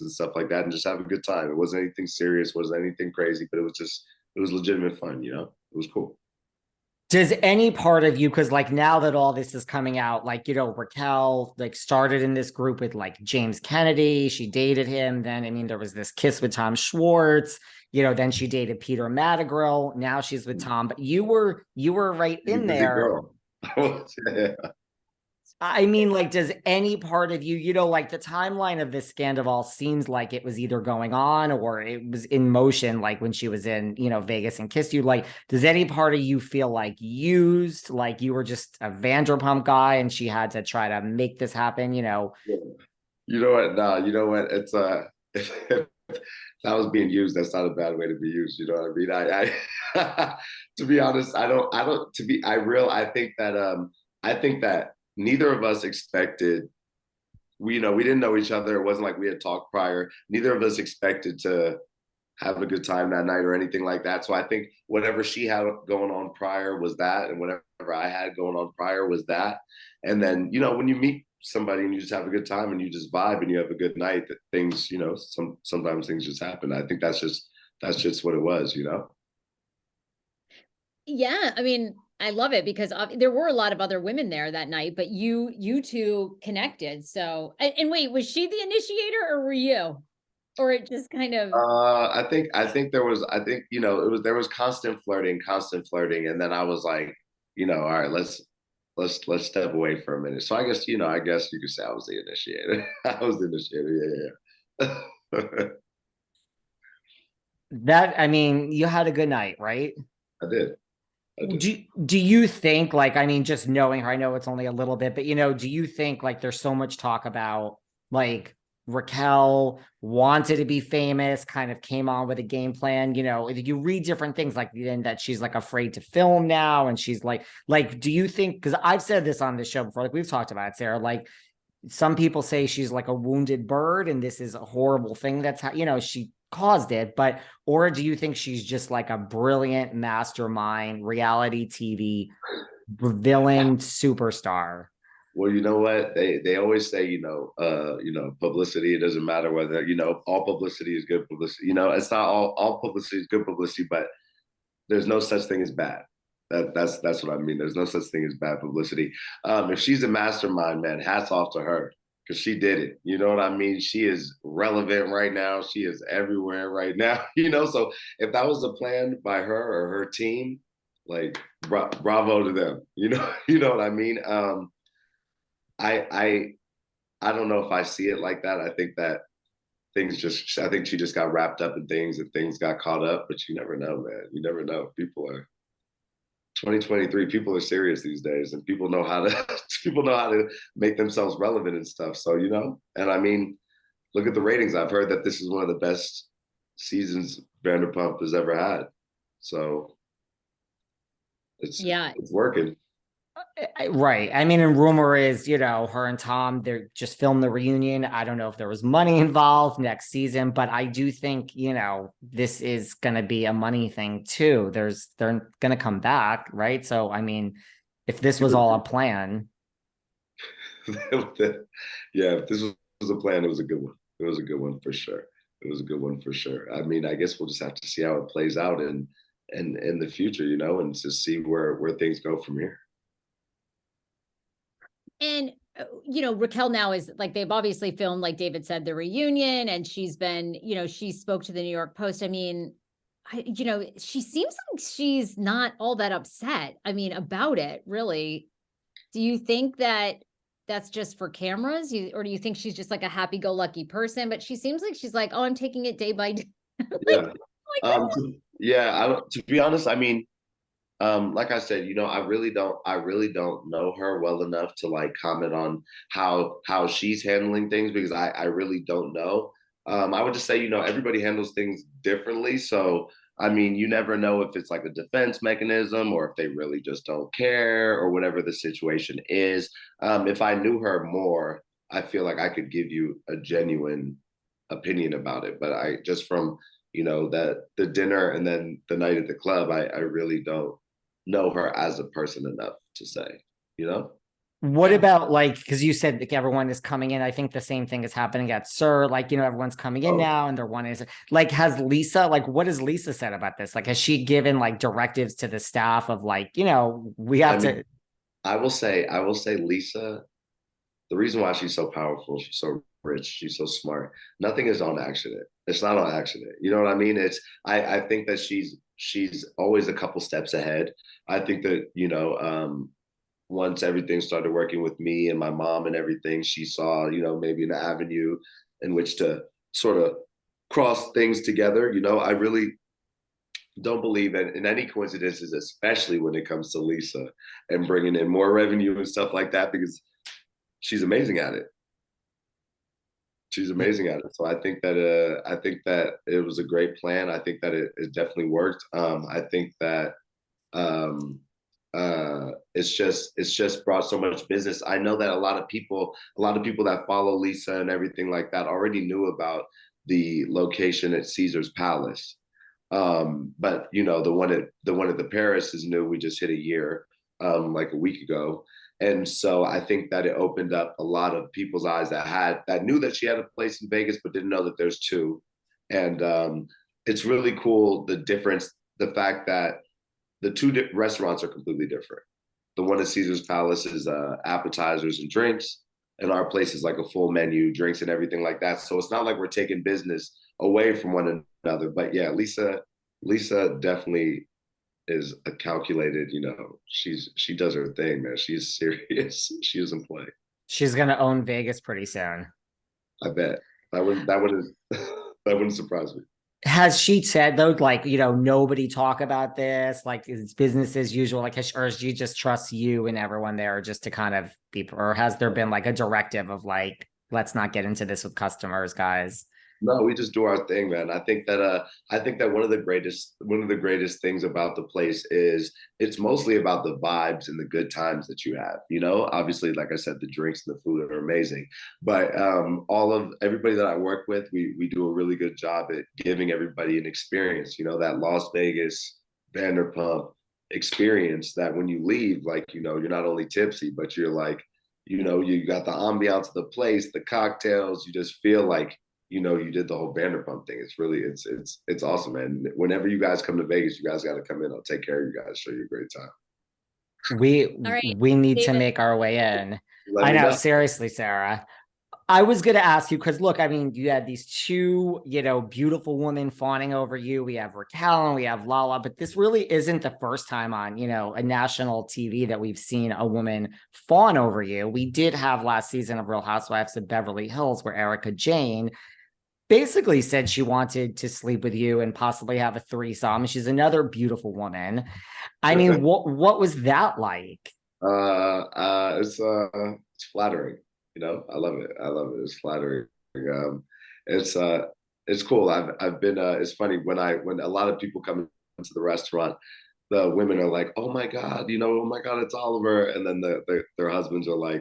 and stuff like that and just have a good time. It wasn't anything serious, wasn't anything crazy, but it was legitimate fun, you know? It was cool. Does any part of you, because like now that all this is coming out, like, Raquel like started in this group with like James Kennedy, she dated him. Then, I mean, there was this kiss with Tom Schwartz, then she dated Peter Madrigal. Now she's with Tom, but you were right You in busy there. girl. Yeah. I mean, like, does any part of you, like the timeline of this Scandoval seems like it was either going on or it was in motion, like when she was in, Vegas and kissed you. Like, does any part of you feel like used, like you were just a Vanderpump guy and she had to try to make this happen, You know what? Nah, you know what? It's if that was being used, that's not a bad way to be used. You know what I mean? I to be honest, I don't to be I think that neither of us expected we didn't know each other. It wasn't like we had talked prior. Neither of us expected to have a good time that night or anything like that. So I think whatever she had going on prior was that, and whatever I had going on prior was that. And then, when you meet somebody and you just have a good time and you just vibe and you have a good night, that things, sometimes things just happen. I think that's just what it was. Yeah, I mean, I love it because there were a lot of other women there that night, but you two connected. So, and wait, was she the initiator or were you? Or it just kind of I think there was constant flirting, and then I was like, all right, let's step away for a minute. So I guess you could say I was the initiator. I was the initiator. Yeah, yeah. that, I mean, you had a good night, right? I did. I did. Do you think, like, I mean, just knowing her, I know it's only a little bit, but do you think like there's so much talk about like Raquel wanted to be famous, kind of came on with a game plan, if you read different things like then that she's like afraid to film now and she's like, do you think, because I've said this on this show before, like we've talked about it, Sarah, like some people say she's like a wounded bird and this is a horrible thing that's how she caused it, but or do you think she's just like a brilliant mastermind reality TV villain superstar? Well, you know what? They always say, publicity, it doesn't matter whether, all publicity is good publicity. It's not all publicity is good publicity, but there's no such thing as bad. That's what I mean. There's no such thing as bad publicity. If she's a mastermind, man, hats off to her because she did it. You know what I mean? She is relevant right now. She is everywhere right now. So if that was a plan by her or her team, like bravo to them. You know what I mean? I I I don't know if I see it like that. I think she just got wrapped up in things and things got caught up, but you never know, man. You never know. People are 2023, people are serious these days and people know how to people know how to make themselves relevant and stuff. So, and I mean, look at the ratings. I've heard that this is one of the best seasons Vanderpump has ever had. So yeah. it's working. Right. I mean, and rumor is, her and Tom, they're just filmed the reunion. I don't know if there was money involved next season, but I do think, this is going to be a money thing too. They're going to come back, right? So, I mean, if this was all a plan. Yeah, if this was a plan, it was a good one. It was a good one for sure. It was a good one for sure. I mean, I guess we'll just have to see how it plays out in the future, and to see where things go from here. And Raquel now is like, they've obviously filmed, like David said, the reunion, and she's been, she spoke to the New York Post. I mean, she seems like she's not all that upset, I mean, about it, really. Do you think that that's just for cameras, or do you think she's just like a happy-go-lucky person? But she seems like she's like, oh, I'm taking it day by day. Yeah. To be honest, I mean, like I said, I really don't know her well enough to like comment on how she's handling things because I really don't know. I would just say, everybody handles things differently. So, I mean, you never know if it's like a defense mechanism or if they really just don't care or whatever the situation is. If I knew her more, I feel like I could give you a genuine opinion about it. But I just from, that the dinner and then the night at the club, I really don't know her as a person enough to say, you know? What Yeah. about like, because you said like everyone is coming in. I think the same thing is happening at Sir. Like, everyone's coming in Oh, now and they're wanting to like, has Lisa, like, what has Lisa said about this? Like, has she given like directives to the staff of like, we I have mean, to, I will say Lisa, the reason why she's so powerful, she's so rich, she's so smart. Nothing is on accident. It's not on accident. You know what I mean? I think that she's always a couple steps ahead. I think that, once everything started working with me and my mom and everything, she saw, maybe an avenue in which to sort of cross things together. I really don't believe in any coincidences, especially when it comes to Lisa and bringing in more revenue and stuff like that, because she's amazing at it. She's amazing at it. So I think that it was a great plan. I think that it definitely worked. I think that it's just brought so much business. I know that a lot of people that follow Lisa and everything like that already knew about the location at Caesar's Palace. But the one at the Paris is new. We just hit a year, like a week ago. And so I think that it opened up a lot of people's eyes that knew that she had a place in Vegas, but didn't know that there's two. And it's really cool, the difference, the fact that the two restaurants are completely different. The one at Caesar's Palace is appetizers and drinks, and our place is like a full menu, drinks and everything like that. So it's not like we're taking business away from one another. But yeah, Lisa definitely is a calculated. She does her thing, man. She's serious. She doesn't play. she's going to own Vegas pretty soon. I bet that wouldn't that wouldn't surprise me. Has she said though, like, nobody talk about this, like it's business as usual, like, or she just trusts you and everyone there just to kind of be, or has there been like a directive of like, let's not get into this with customers, guys? No, we just do our thing, man. I think that one of the greatest things about the place is it's mostly about the vibes and the good times that you have. Obviously, like I said, the drinks and the food are amazing, but all of everybody that I work with, we do a really good job at giving everybody an experience. That Las Vegas Vanderpump experience that when you leave, like you're not only tipsy, but you're like, you got the ambiance of the place, the cocktails. You just feel like you did the whole Vanderpump thing. It's awesome, man. Whenever you guys come to Vegas, you guys got to come in. I'll take care of you guys, show you a great time. We All right, we need to David. make our way in. Let I me know, know. seriously, Sarah. I was going to ask you because look, I mean, you had these two, beautiful women fawning over you. We have Raquel and we have Lala, but this really isn't the first time on, a national TV that we've seen a woman fawn over you. We did have last season of Real Housewives of Beverly Hills where Erica Jane basically said she wanted to sleep with you and possibly have a threesome. She's another beautiful woman. I mean, Okay. what was that like? It's flattering. I love it. I love it. It's flattering. It's it's cool. I've been. It's funny when a lot of people come into the restaurant, the women are like, "Oh my god, oh my god, it's Oliver," and then their husbands are like,